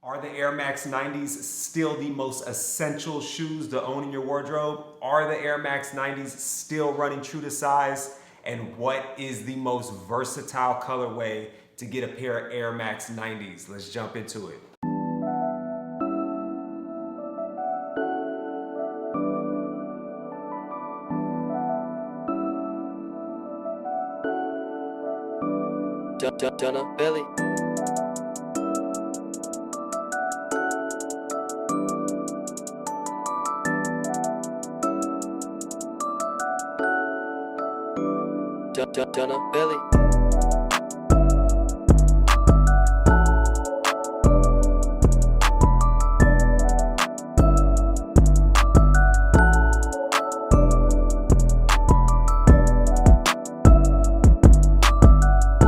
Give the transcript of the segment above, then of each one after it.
Are the Air Max 90s still the most essential shoes to own in your wardrobe? Are the Air Max 90s still running true to size? And what is the most versatile colorway to get a pair of Air Max 90s? Let's jump into it. Donna Belly. Donna Belly.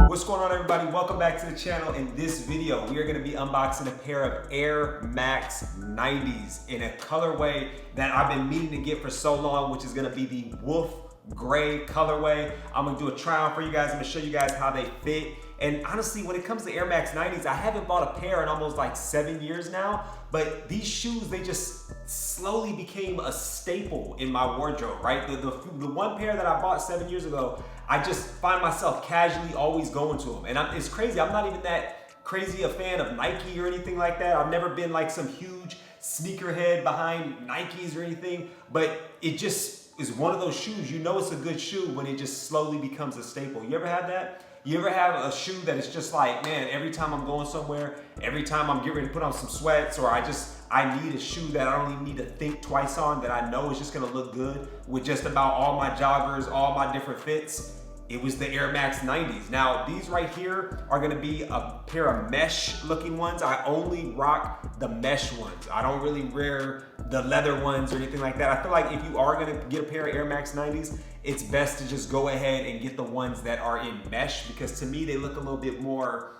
What's going on, everybody? Welcome back to the channel. In this video, we are going to be unboxing a pair of Air Max 90s in a colorway that I've been meaning to get for so long, which is going to be the Wolf Grey colorway. I'm going to do a try on for you guys. I'm going to show you guys how they fit. And honestly, when it comes to Air Max 90s, I haven't bought a pair in almost like 7 years now, but these shoes, they just slowly became a staple in my wardrobe, right? The one pair that I bought 7 years ago, I just find myself casually always going to them. And it's crazy, I'm not even that crazy a fan of Nike or anything like that. I've never been like some huge sneakerhead behind Nikes or anything, but it just is one of those shoes, you know it's a good shoe when it just slowly becomes a staple. You ever had that? You ever have a shoe that is just like, man, every time I'm going somewhere, every time I'm getting ready to put on some sweats, or I need a shoe that I don't even need to think twice on, that I know is just gonna look good with just about all my joggers, all my different fits? It was the Air Max 90s. Now, these right here are gonna be a pair of mesh looking ones. I only rock the mesh ones. I don't really wear the leather ones or anything like that. I feel like if you are gonna get a pair of Air Max 90s, it's best to just go ahead and get the ones that are in mesh, because to me, they look a little bit more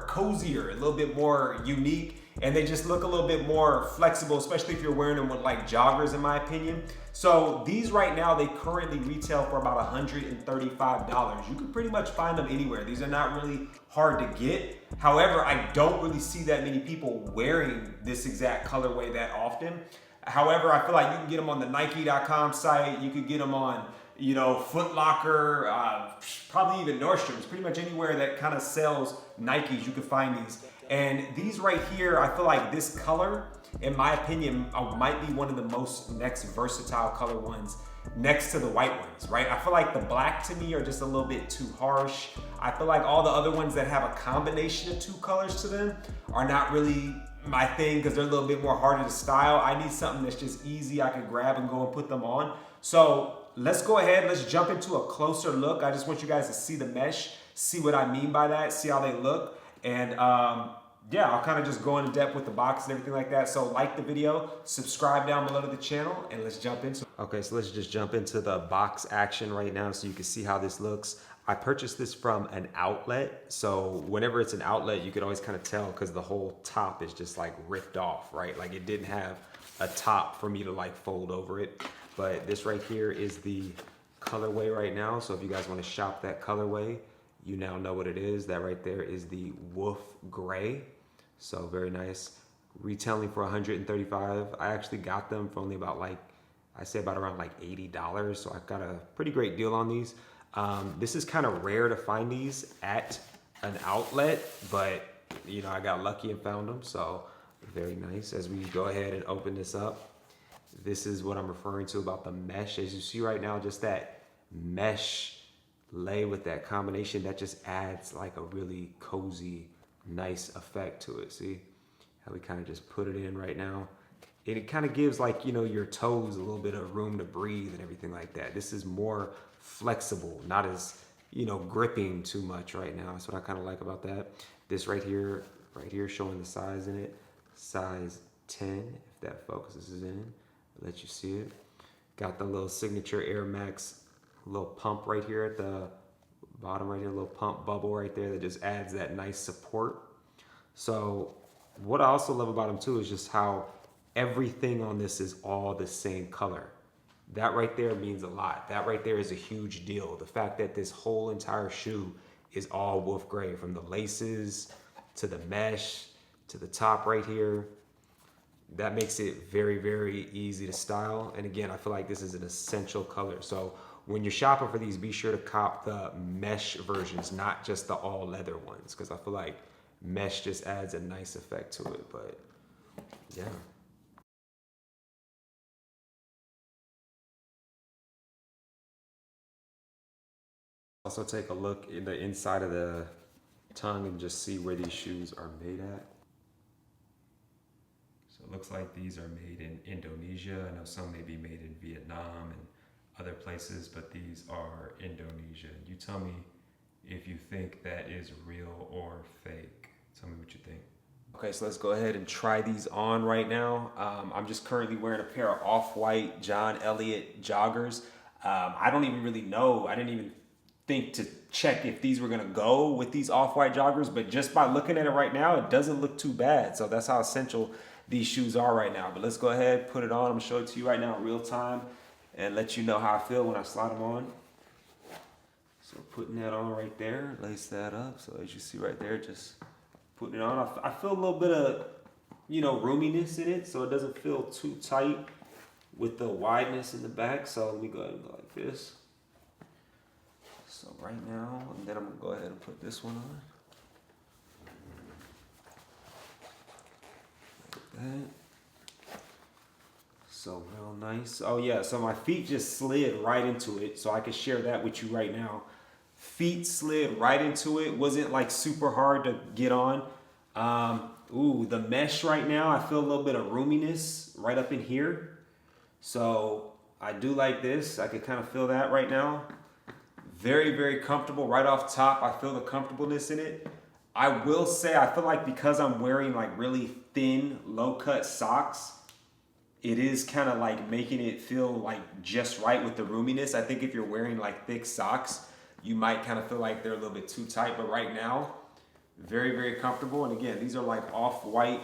cozier, a little bit more unique, and they just look a little bit more flexible, especially if you're wearing them with like joggers, in my opinion. So these right now, they currently retail for about $135. You can pretty much find them anywhere. These are not really hard to get. However, I don't really see that many people wearing this exact colorway that often. However, I feel like you can get them on the Nike.com site. You could get them on, you know, Foot Locker, probably even Nordstrom's. Pretty much anywhere that kind of sells Nikes, you can find these. And these right here, I feel like this color, in my opinion, might be one of the most next versatile color ones next to the white ones, right? I feel like the black to me are just a little bit too harsh. I feel like all the other ones that have a combination of two colors to them are not really my thing, because they're a little bit more harder to style. I need something that's just easy, I can grab and go and put them on. So let's go ahead, let's jump into a closer look. I just want you guys to see the mesh, see what I mean by that, see how they look. And yeah, I'll kind of just go into depth with the box and everything like that. So like the video, subscribe down below to the channel, and let's jump into it. Okay, so let's just jump into the box action right now so you can see how this looks. I purchased this from an outlet. So whenever it's an outlet, you can always kind of tell because the whole top is just like ripped off, right? Like it didn't have a top for me to like fold over it. But this right here is the colorway right now. So if you guys want to shop that colorway, you now know what it is. That right there is the Wolf Grey. So very nice. Retailing for $135. I actually got them for only about like, I say about around like $80. So I got a pretty great deal on these. This is kind of rare to find these at an outlet, but you know, I got lucky and found them. So very nice. As we go ahead and open this up, this is what I'm referring to about the mesh. As you see right now, just that mesh lay with that combination, that just adds like a really cozy, nice effect to it. See how we kind of just put it in right now? It kind of gives, like, you know, your toes a little bit of room to breathe and everything like that. This is more flexible, not as, you know, gripping too much right now. That's what I kind of like about that. This right here showing the size in it, size 10, if that focuses in, let you see it. Got the little signature Air Max little pump right here at the bottom right here, a little pump bubble right there that just adds that nice support. So what I also love about them too is just how everything on this is all the same color. That right there means a lot. That right there is a huge deal. The fact that this whole entire shoe is all Wolf Grey, from the laces to the mesh to the top right here. That makes it very, very easy to style. And again, I feel like this is an essential color. So when you're shopping for these, be sure to cop the mesh versions, not just the all leather ones, because I feel like mesh just adds a nice effect to it. But yeah. Also take a look in the inside of the tongue and just see where these shoes are made at. So it looks like these are made in Indonesia. I know some may be made in Vietnam and other places, but these are Indonesia. You tell me if you think that is real or fake. Tell me what you think. Okay, so let's go ahead and try these on right now. I'm just currently wearing a pair of off-white John Elliott joggers. I don't even really know. I didn't even think to check if these were gonna go with these off-white joggers, but just by looking at it right now, it doesn't look too bad. So that's how essential these shoes are right now. But let's go ahead, put it on. I'm gonna show it to you right now in real time and let you know how I feel when I slide them on. So putting that on right there, lace that up. So as you see right there, just putting it on. I feel a little bit of, roominess in it, so it doesn't feel too tight with the wideness in the back. So let me go ahead and go like this. So right now, and then I'm gonna go ahead and put this one on. Like that. So real nice. Oh yeah, so my feet just slid right into it, so I can share that with you right now. Feet slid right into it. Wasn't like super hard to get on. Ooh, the mesh right now, I feel a little bit of roominess right up in here. So I do like this. I can kind of feel that right now. Very, very comfortable right off top. I feel the comfortableness in it. I will say, I feel like because I'm wearing like really thin, low cut socks, it is kind of like making it feel like just right with the roominess. I think if you're wearing like thick socks, you might kind of feel like they're a little bit too tight, but right now, very, very comfortable. And again, these are like off-white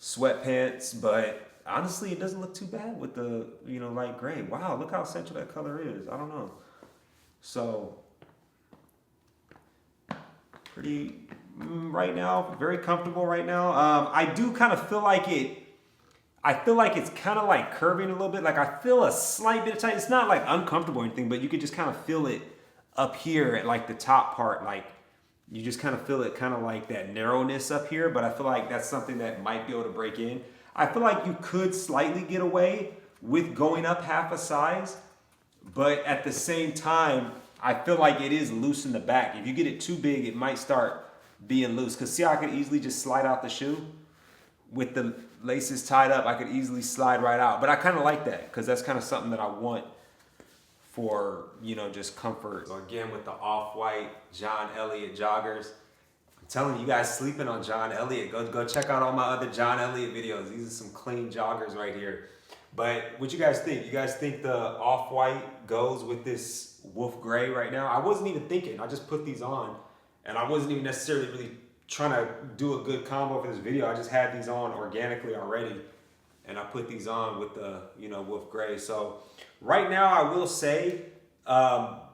sweatpants, but honestly, it doesn't look too bad with the, light gray. Wow, look how essential that color is. I don't know. So, pretty, right now, very comfortable right now. I do kind of feel like I feel like it's kind of like curving a little bit. Like I feel a slight bit of tight. It's not like uncomfortable or anything, but you could just kind of feel it up here at like the top part. Like you just kind of feel it kind of like that narrowness up here, but I feel like that's something that might be able to break in. I feel like you could slightly get away with going up half a size, but at the same time, I feel like it is loose in the back. If you get it too big, it might start being loose. Because see, I could easily just slide out the shoe with the laces tied up. I could easily slide right out. But I kind of like that because that's kind of something that I want for, just comfort. So again, with the off-white John Elliott joggers, I'm telling you guys sleeping on John Elliott. Go check out all my other John Elliott videos. These are some clean joggers right here. But what you guys think? You guys think the off-white goes with this Wolf Grey right now? I wasn't even thinking. I just put these on, and I wasn't even necessarily really trying to do a good combo for this video. I just had these on organically already, and I put these on with the Wolf Grey. So right now, I will say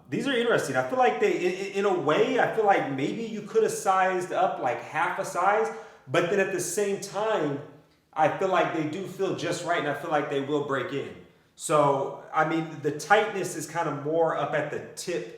these are interesting. I feel like in a way, I feel like maybe you could have sized up like half a size, but then at the same time, I feel like they do feel just right, and I feel like they will break in. So, I mean, the tightness is kind of more up at the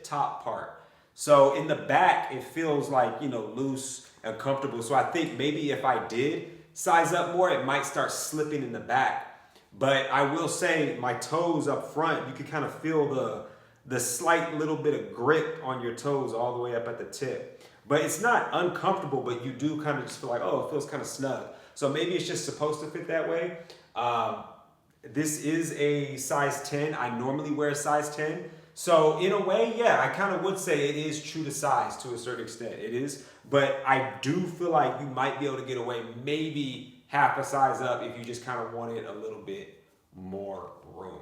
top part. So in the back, it feels like, loose and comfortable. So I think maybe if I did size up more, it might start slipping in the back. But I will say my toes up front, you can kind of feel the slight little bit of grip on your toes all the way up at the tip. But it's not uncomfortable, but you do kind of just feel like, oh, it feels kind of snug. So maybe it's just supposed to fit that way. This is a size 10. I normally wear a size 10. So in a way, yeah, I kind of would say it is true to size to a certain extent. It is. But I do feel like you might be able to get away maybe half a size up if you just kind of wanted a little bit more room.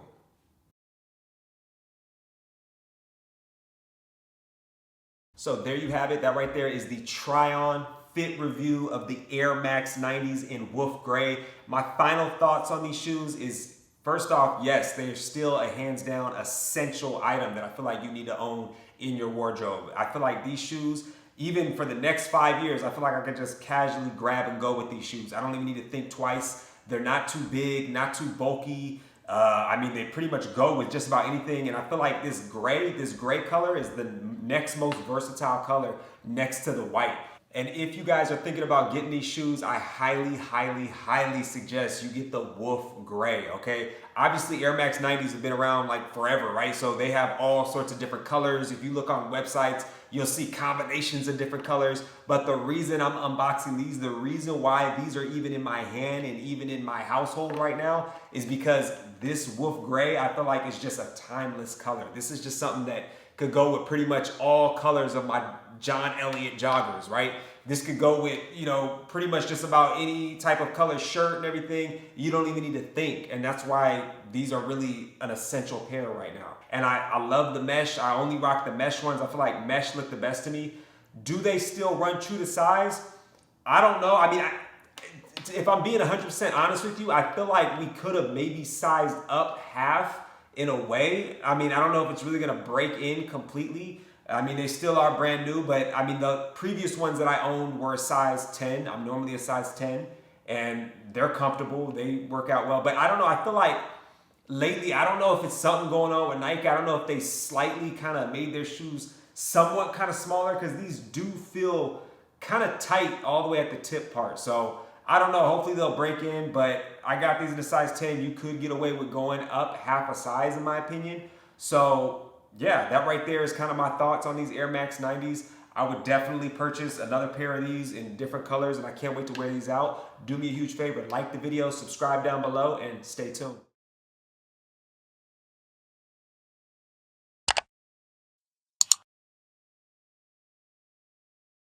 So there you have it. That right there is the try-on fit review of the Air Max 90s in Wolf Grey. My final thoughts on these shoes is, first off, yes, they're still a hands down essential item that I feel like you need to own in your wardrobe. I feel like these shoes, even for the next 5 years, I feel like I could just casually grab and go with these shoes. I don't even need to think twice. They're not too big, not too bulky. I mean, they pretty much go with just about anything. And I feel like this gray color is the next most versatile color next to the white. And if you guys are thinking about getting these shoes, I highly suggest you get the Wolf Grey, okay? Obviously, Air Max 90s have been around like forever, right? So they have all sorts of different colors. If you look on websites, you'll see combinations of different colors. But the reason I'm unboxing these, the reason why these are even in my hand and even in my household right now is because this Wolf Grey, I feel like is just a timeless color. This is just something that could go with pretty much all colors of my John Elliott joggers, right? This could go with, you know, pretty much just about any type of color shirt and everything. You don't even need to think. And that's why these are really an essential pair right now. And I love the mesh. I only rock the mesh ones. I feel like mesh look the best to me. Do they still run true to size? I don't know. I mean, if I'm being 100% honest with you, I feel like we could have maybe sized up half in a way. I mean, I don't know if it's really gonna break in completely. I mean, they still are brand new, but I mean, the previous ones that I owned were a size 10. I'm normally a size 10, and they're comfortable. They work out well, but I don't know. I feel like lately, I don't know if it's something going on with Nike. I don't know if they slightly kind of made their shoes somewhat kind of smaller, because these do feel kind of tight all the way at the tip part. So I don't know. Hopefully they'll break in, but I got these in a size 10. You could get away with going up half a size, in my opinion. So yeah, that right there is kind of my thoughts on these Air Max 90s. I would definitely purchase another pair of these in different colors, and I can't wait to wear these out. Do me a huge favor, like the video, subscribe down below, and stay tuned.